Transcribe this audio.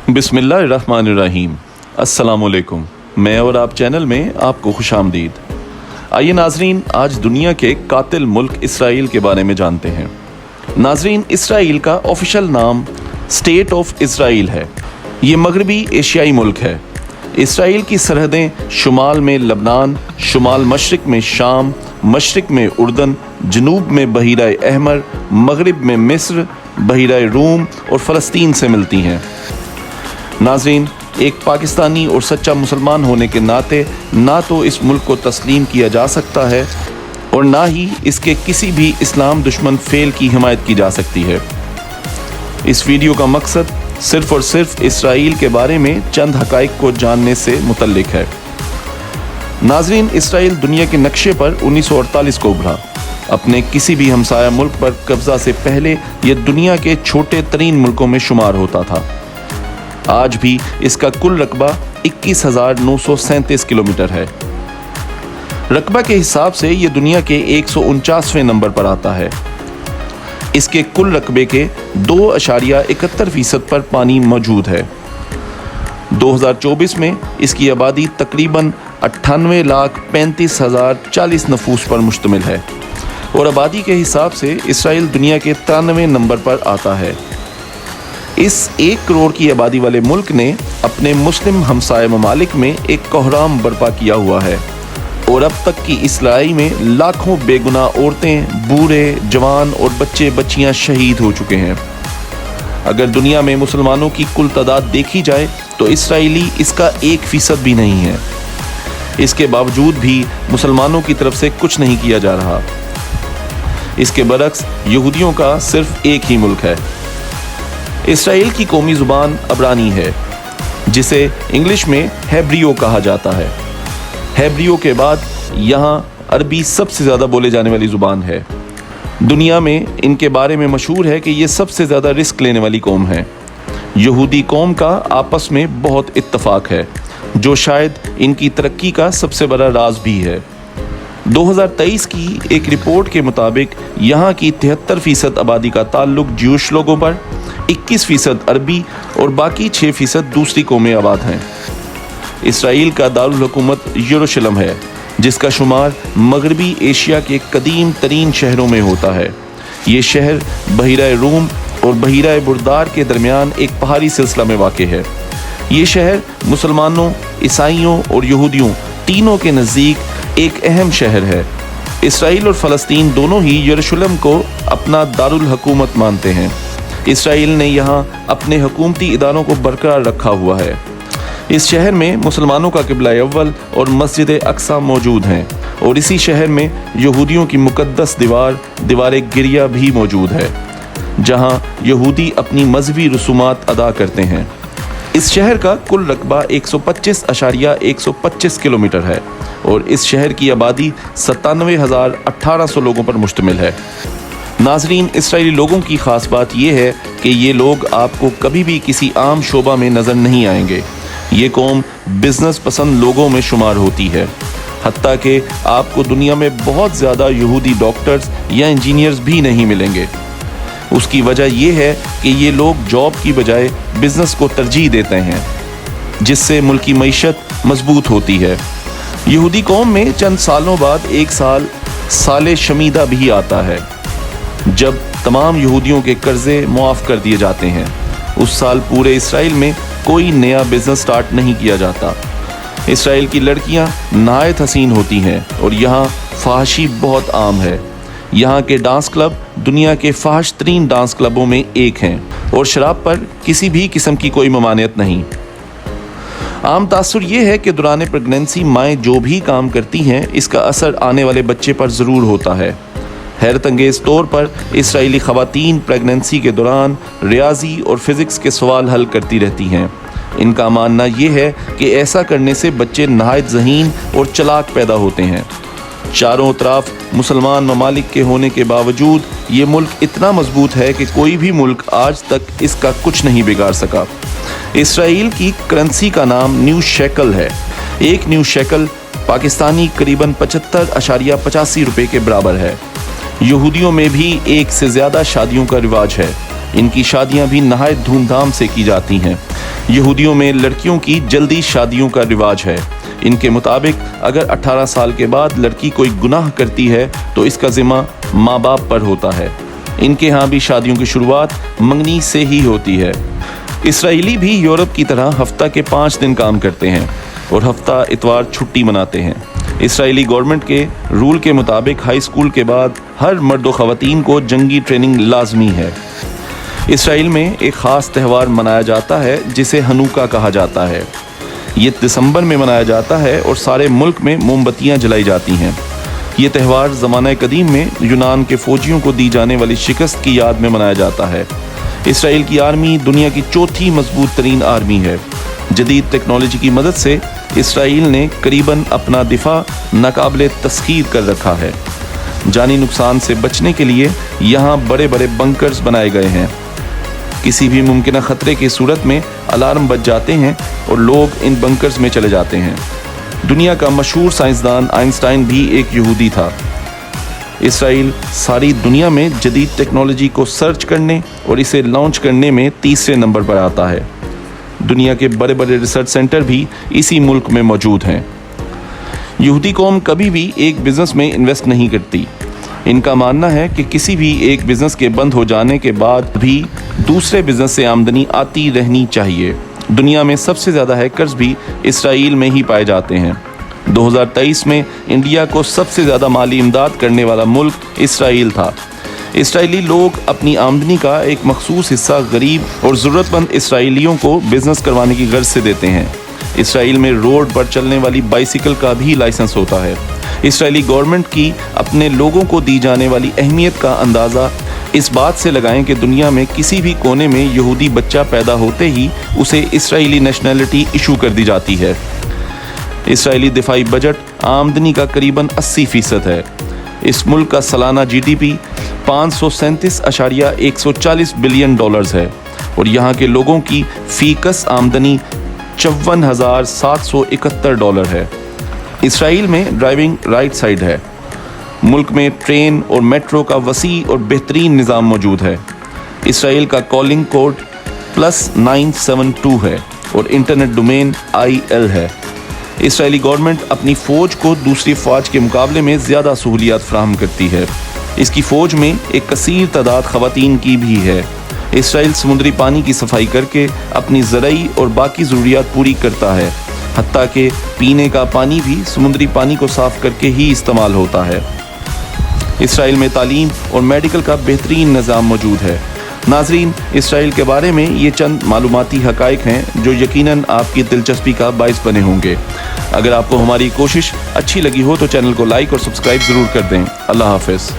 बिस्मिल्लाहिर्रहमानिर्रहीम। अस्सलामुअलैकुम। मैं और आप चैनल में आपको खुशामदीद। आइए नाजरीन, आज दुनिया के कातिल मुल्क इसराइल के बारे में जानते हैं। नाजरीन, इसराइल का ऑफिशियल नाम स्टेट ऑफ इसराइल है। ये मगरबी एशियाई मुल्क है। इसराइल की सरहदें शुमाल में लबनान, शुमाल मशरिक में शाम, मशरिक में उर्दन, जनूब में बहीरा अहमर, मगरिब में मिस्र, बहीरा रूम और फ़लस्तीन से मिलती हैं। नाज़रीन, एक पाकिस्तानी और सच्चा मुसलमान होने के नाते ना तो इस मुल्क को तस्लीम किया जा सकता है और ना ही इसके किसी भी इस्लाम दुश्मन फेल की हिमायत की जा सकती है। इस वीडियो का मकसद सिर्फ़ और सिर्फ इसराइल के बारे में चंद हक़ाइक़ को जानने से मुतल्लिक है। नाज़रीन, इसराइल दुनिया के नक्शे पर 1948 को उभरा। अपने किसी भी हमसाया मुल्क पर कब्ज़ा से पहले यह दुनिया के छोटे तरीन मुल्कों में शुमार होता था। आज भी इसका कुल रकबा 21,937 किलोमीटर है। रकबा के हिसाब से ये दुनिया के 149वें नंबर पर आता है। इसके कुल रकबे के 2.71% पर पानी मौजूद है। 2024 में इसकी आबादी तकरीबन 98,35,040 नफूस पर मुश्तमिल है और आबादी के हिसाब से इसराइल दुनिया के 93वें नंबर पर आता है। इस 1 करोड़ की आबादी वाले मुल्क ने अपने मुस्लिम हमसाय ममालिक में एक कोहराम बर्पा किया हुआ है और अब तक की इस लड़ाई में लाखों बेगुनाह औरतें, बूढ़े, जवान और बच्चे बच्चियां शहीद हो चुके हैं। अगर दुनिया में मुसलमानों की कुल तादाद देखी जाए तो इसराइली इसका 1% भी नहीं है। इसके बावजूद भी मुसलमानों की तरफ से कुछ नहीं किया जा रहा। इसके बरक्स यहूदियों का सिर्फ एक ही मुल्क है। इसराइल की कौमी ज़ुबान अब्रानी है, जिसे इंग्लिश में हेब्रियो कहा जाता है। हेब्रियो के बाद यहाँ अरबी सबसे ज़्यादा बोले जाने वाली ज़ुबान है। दुनिया में इनके बारे में मशहूर है कि ये सबसे ज़्यादा रिस्क लेने वाली कौम है। यहूदी कौम का आपस में बहुत इत्तफाक है, जो शायद इनकी तरक्की का सबसे बड़ा राज भी है। 2023 की एक रिपोर्ट के मुताबिक यहाँ की 73% आबादी का ताल्लुक ज्यूश लोगों पर, 21% अरबी और बाकी 6% दूसरी कौमें आबाद हैं। इसराइल का दारुल हुकूमत यरूशलेम है, जिसका शुमार मगरबी एशिया के कदीम तरीन शहरों में होता है। ये शहर बहीरा रूम और बहीरा बुरदार के दरमियान एक पहाड़ी सिलसिला में वाक़ है। ये शहर मुसलमानों, ईसाइयों और यहूदियों तीनों के नज़दीक एक अहम शहर है। इसराइल और फ़लस्तीन दोनों ही यरूशलेम को अपना दारुल हुकूमत मानते हैं। इसराइल ने यहाँ अपने हुकूमती इदारों को बरकरार रखा हुआ है। इस शहर में मुसलमानों का किबला अव्वल और मस्जिद अक्सा मौजूद हैं और इसी शहर में यहूदियों की मुक़द्दस दीवार गिरिया भी मौजूद है, जहाँ यहूदी अपनी मजहबी रसूमात अदा करते हैं। इस शहर का कुल रकबा 125.125 किलोमीटर है और इस शहर की आबादी 97,1800 लोगों पर मुश्तमिल है। नाजरीन, इसराइली लोगों की ख़ास बात यह है कि ये लोग आपको कभी भी किसी आम शोबा में नज़र नहीं आएंगे। ये कौम बिज़नेस पसंद लोगों में शुमार होती है। हत्ता कि आपको दुनिया में बहुत ज़्यादा यहूदी डॉक्टर्स या इंजीनियर्स भी नहीं मिलेंगे। उसकी वजह यह है कि ये लोग जॉब की बजाय बिज़नेस को तरजीह देते हैं, जिससे मुल्क की मईशत मजबूत होती है। यहूदी कौम में चंद सालों बाद एक साल शमीदा भी आता है, जब तमाम यहूदियों के कर्जे मुआफ़ कर दिए जाते हैं। उस साल पूरे इसराइल में कोई नया बिज़नेस स्टार्ट नहीं किया जाता। इसराइल की लड़कियां नहायत हसीन होती हैं और यहाँ फहाशी बहुत आम है। यहाँ के डांस क्लब दुनिया के फहाश तरीन डांस क्लबों में एक हैं और शराब पर किसी भी किस्म की कोई ममानियत नहीं। आम तासुर ये है कि दौरान प्रेगनेंसी माएँ जो भी काम करती हैं, इसका असर आने वाले बच्चे पर ज़रूर होता है। हैरत अंगेज़ तौर पर इसराइली ख़वातीन प्रेगनेंसी के दौरान रियाजी और फ़िज़िक्स के सवाल हल करती रहती हैं। इनका मानना ये है कि ऐसा करने से बच्चे नहायत ज़हीन और चालाक पैदा होते हैं। चारों तरफ मुसलमान ममालिक के होने के बावजूद ये मुल्क इतना मजबूत है कि कोई भी मुल्क आज तक इसका कुछ नहीं बिगाड़ सका। इसराइल की करेंसी का नाम न्यू शेकल है। एक न्यू शेकल पाकिस्तानी करीबन 75.85 रुपये के बराबर है। यहूदियों में भी एक से ज़्यादा शादियों का रिवाज है। इनकी शादियां भी नहायत धूमधाम से की जाती हैं। यहूदियों में लड़कियों की जल्दी शादियों का रिवाज है। इनके मुताबिक अगर 18 साल के बाद लड़की कोई गुनाह करती है तो इसका जिम्मा माँ बाप पर होता है। इनके यहाँ भी शादियों की शुरुआत मंगनी से ही होती है। इसराइली भी यूरोप की तरह हफ्ता के 5 दिन काम करते हैं और हफ्ता इतवार छुट्टी मनाते हैं। इसराइली गवर्नमेंट के रूल के मुताबिक हाई स्कूल के बाद हर मर्द व ख़वातीन को जंगी ट्रेनिंग लाजमी है। इसराइल में एक ख़ास त्यौहार मनाया जाता है जिसे हनुका कहा जाता है। ये दिसंबर में मनाया जाता है और सारे मुल्क में मोमबत्तियाँ जलाई जाती हैं। ये त्यौहार ज़माने कदीम में यूनान के फ़ौजियों को दी जाने वाली शिकस्त की याद में मनाया जाता है। इसराइल की आर्मी दुनिया की चौथी मजबूत तरीन आर्मी है। जदीद टेक्नोलॉजी की मदद से इसराइल ने करीबन अपना दिफा नाकाबिले तस्खीर कर रखा है। जानी नुकसान से बचने के लिए यहाँ बड़े बड़े बंकर्स बनाए गए हैं। किसी भी मुमकिन ख़तरे की सूरत में अलार्म बज जाते हैं और लोग इन बंकर्स में चले जाते हैं। दुनिया का मशहूर साइंसदान आइंस्टाइन भी एक यहूदी था। इसराइल सारी दुनिया में जदीद टेक्नोलॉजी को सर्च करने और इसे लॉन्च करने में तीसरे नंबर पर आता है। दुनिया के बड़े बड़े रिसर्च सेंटर भी इसी मुल्क में मौजूद हैं। यहूदी कौम कभी भी एक बिज़नेस में इन्वेस्ट नहीं करती। इनका मानना है कि किसी भी एक बिज़नेस के बंद हो जाने के बाद भी दूसरे बिज़नेस से आमदनी आती रहनी चाहिए। दुनिया में सबसे ज़्यादा हैकर्स भी इसराइल में ही पाए जाते हैं। 2023 में इंडिया को सबसे ज़्यादा माली इमदाद करने वाला मुल्क इसराइल था। इसराइली लोग अपनी आमदनी का एक मखसूस हिस्सा गरीब और ज़रूरतमंद इसराइलियों को बिज़नेस करवाने की गर्ज से देते हैं। इसराइल में रोड पर चलने वाली बाइसिकल का भी लाइसेंस होता है। इसराइली गवर्नमेंट की अपने लोगों को दी जाने वाली अहमियत का अंदाज़ा इस बात से लगाएं कि दुनिया में किसी भी कोने में यहूदी बच्चा पैदा होते ही उसे इसराइली नेशनैलिटी इशू कर दी जाती है। इसराइली दिफाई बजट आमदनी का करीबन 80% है। इस मुल्क का सालाना GDP 537.140 बिलियन डॉलर्स है और यहाँ के लोगों की फीकस आमदनी 54,771 डॉलर है। इसराइल में ड्राइविंग राइट साइड है। मुल्क में ट्रेन और मेट्रो का वसी और बेहतरीन निज़ाम मौजूद है। इसराइल का कॉलिंग कोड +972 है और इंटरनेट डोमेन IL है। इसराइली गवर्नमेंट अपनी फ़ौज को दूसरी फ़ौज के मुकाबले में ज़्यादा सहूलियात फराहम करती है। इसकी फ़ौज में एक कसीर तादाद ख़वातीन की भी है। इसराइल समुद्री पानी की सफाई करके अपनी ज़राई और बाकी ज़रूरियात पूरी करता है। हत्ता कि पीने का पानी भी समुद्री पानी को साफ़ करके ही इस्तेमाल होता है। इसराइल में तालीम और मेडिकल का बेहतरीन निज़ाम मौजूद है। नाज़रीन, इसराइल के बारे में ये चंद मालूमाती हक़ाइक़ हैं जो यकीनन आपकी दिलचस्पी का बाइस बने होंगे। अगर आपको हमारी कोशिश अच्छी लगी हो तो चैनल को लाइक और सब्सक्राइब ज़रूर कर दें। अल्लाह हाफ़िज़।